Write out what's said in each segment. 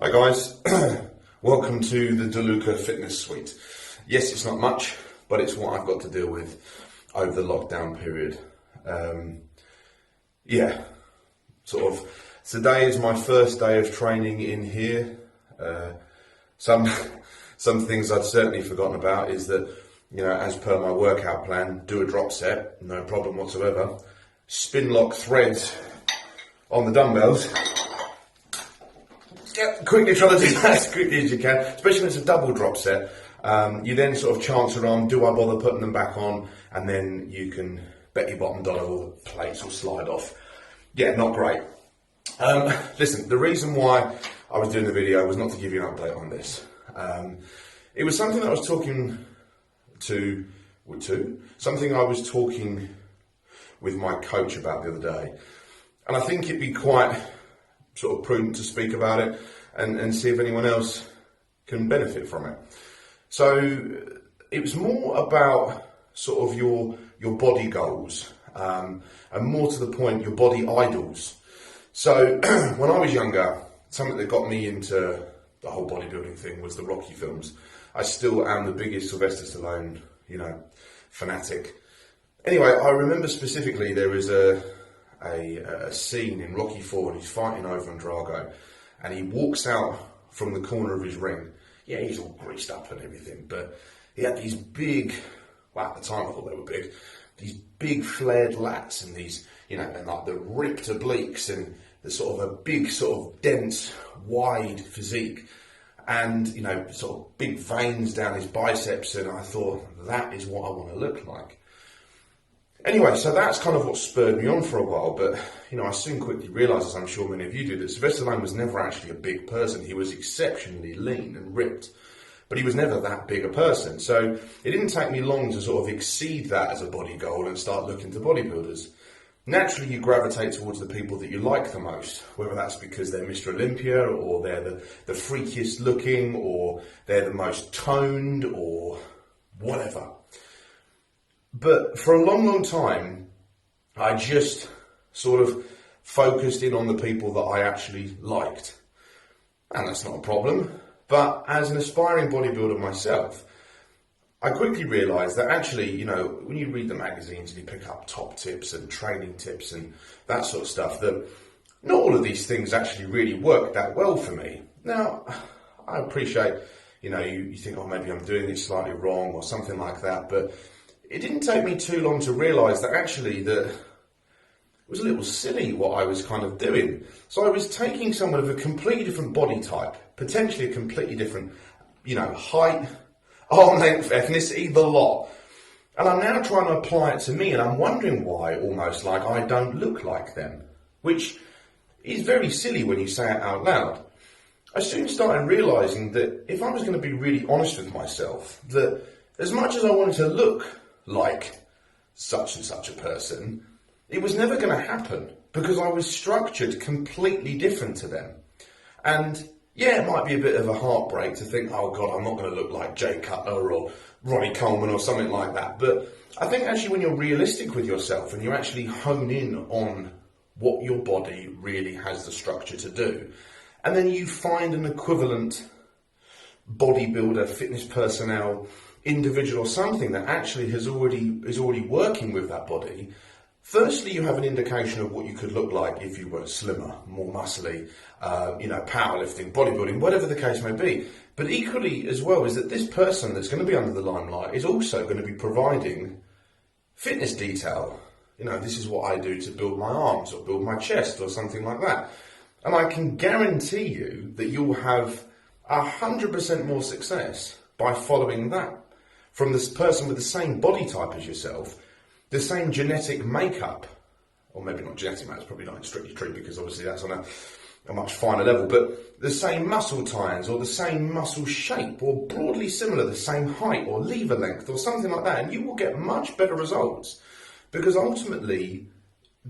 Hi guys, welcome to the DeLuca Fitness Suite. Yes, it's not much, but it's what I've got to deal with over the lockdown period. Today is my first day of training in here. Some things I'd certainly forgotten about is that, as per my workout plan, do a drop set, no problem whatsoever. Spin lock threads on the dumbbells. Quickly try to do that as quickly as you can, especially when it's a double drop set. You then sort of chance around, do I bother putting them back on? And then you can bet your bottom dollar all the plates will slide off. Yeah, not great. Listen, the reason why I was doing the video was not to give you an update on this. It was something that I was talking with my coach about the other day. And I think it'd be quite sort of prudent to speak about it and see if anyone else can benefit from it. So it was more about sort of your body goals, and more to the point, your body idols. So when I was younger, something that got me into the whole bodybuilding thing was the Rocky films. I still am the biggest Sylvester Stallone, fanatic. Anyway, I remember specifically there was a scene in Rocky IV and he's fighting Ivan Drago, and he walks out from the corner of his ring. Yeah, he's all greased up and everything, but he had these big, well, at the time I thought they were big, these big flared lats and these, and like the ripped obliques and the sort of a big sort of dense, wide physique, and sort of big veins down his biceps, and I thought, that is what I want to look like. Anyway, so that's kind of what spurred me on for a while, but I soon quickly realised, as I'm sure many of you do, that Sylvester Stallone was never actually a big person. He was exceptionally lean and ripped, but he was never that big a person. So it didn't take me long to sort of exceed that as a body goal and start looking to bodybuilders. Naturally, you gravitate towards the people that you like the most, whether that's because they're Mr. Olympia, or they're the freakiest looking, or they're the most toned, or whatever. But for a long, long time, I just sort of focused in on the people that I actually liked. And that's not a problem. But as an aspiring bodybuilder myself, I quickly realised that actually, when you read the magazines and you pick up top tips and training tips and that sort of stuff, that not all of these things actually really work that well for me. Now, I appreciate, you think, oh, maybe I'm doing this slightly wrong or something like that, but it didn't take me too long to realise that actually that it was a little silly what I was kind of doing. So I was taking someone of a completely different body type, potentially a completely different, height, arm length, ethnicity, the lot. And I'm now trying to apply it to me, and I'm wondering why almost like I don't look like them, which is very silly when you say it out loud. I soon started realising that if I was going to be really honest with myself, that as much as I wanted to look like such and such a person, it was never going to happen because I was structured completely different to them. And yeah, it might be a bit of a heartbreak to think, oh God, I'm not going to look like Jay Cutler or Ronnie Coleman or something like that. But I think actually when you're realistic with yourself and you actually hone in on what your body really has the structure to do, and then you find an equivalent bodybuilder, fitness personnel, individual or something that actually is already working with that body, firstly you have an indication of what you could look like if you were slimmer, more muscly, powerlifting, bodybuilding, whatever the case may be. But equally as well is that this person that's going to be under the limelight is also going to be providing fitness detail. This is what I do to build my arms or build my chest or something like that. And I can guarantee you that you'll have 100% more success by following that from this person with the same body type as yourself, the same genetic makeup, or maybe not genetic makeup, it's probably not strictly true because obviously that's on a much finer level, but the same muscle tines or the same muscle shape or broadly similar, the same height or lever length or something like that, and you will get much better results because ultimately,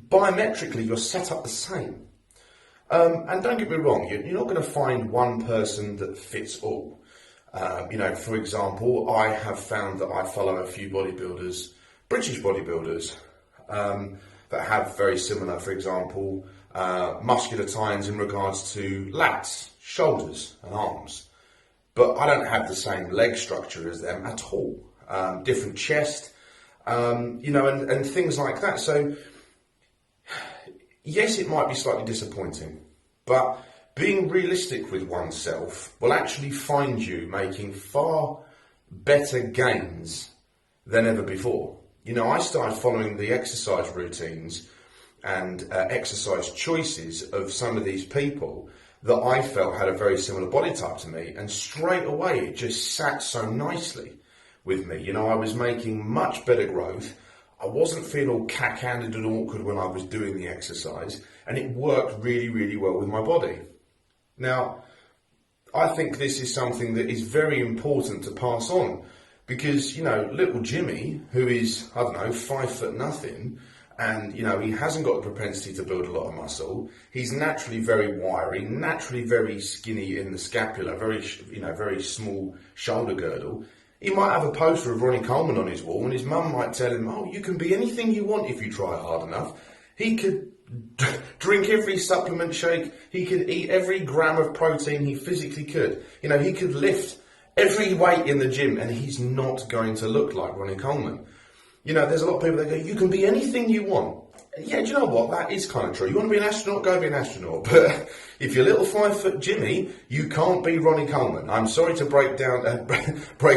biometrically, you're set up the same. And don't get me wrong, you're not going to find one person that fits all. For example, I have found that I follow a few bodybuilders, British bodybuilders, that have very similar, for example, muscular tie-ins in regards to lats, shoulders and arms. But I don't have the same leg structure as them at all. Different chest, and things like that. So, yes, it might be slightly disappointing, but being realistic with oneself will actually find you making far better gains than ever before. I started following the exercise routines and exercise choices of some of these people that I felt had a very similar body type to me, and straight away it just sat so nicely with me. I was making much better growth. I wasn't feeling all cack-handed and awkward when I was doing the exercise, and it worked really, really well with my body. Now, I think this is something that is very important to pass on, because, little Jimmy, who is, 5'0", and, he hasn't got the propensity to build a lot of muscle. He's naturally very wiry, naturally very skinny in the scapula, very small shoulder girdle. He might have a poster of Ronnie Coleman on his wall, and his mum might tell him, oh, you can be anything you want if you try hard enough. He could drink every supplement shake. He could eat every gram of protein he physically could. He could lift every weight in the gym, and he's not going to look like Ronnie Coleman. There's a lot of people that go, you can be anything you want. Yeah, do you know what? That is kind of true. You want to be an astronaut? Go be an astronaut. But if you're little 5-foot Jimmy, you can't be Ronnie Coleman. I'm sorry to break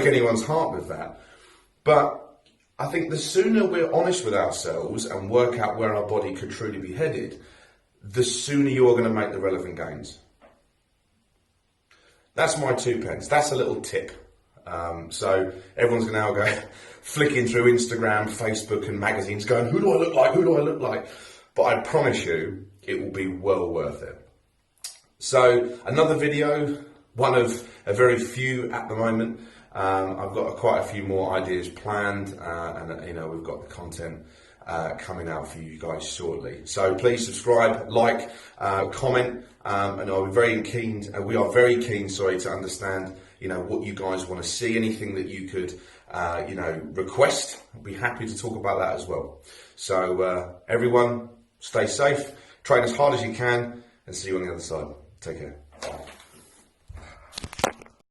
anyone's heart with that. But I think the sooner we're honest with ourselves and work out where our body could truly be headed, the sooner you're going to make the relevant gains. That's my 2 pence. That's a little tip. So everyone's going to now go flicking through Instagram, Facebook and magazines going, who do I look like? Who do I look like? But I promise you, it will be well worth it. So another video, one of a very few at the moment. I've got quite a few more ideas planned, and we've got the content coming out for you guys shortly. So please subscribe, like, comment, and we are very keen, to understand, what you guys want to see, anything that you could, request. I'll be happy to talk about that as well. So everyone, stay safe, train as hard as you can, and see you on the other side. Take care.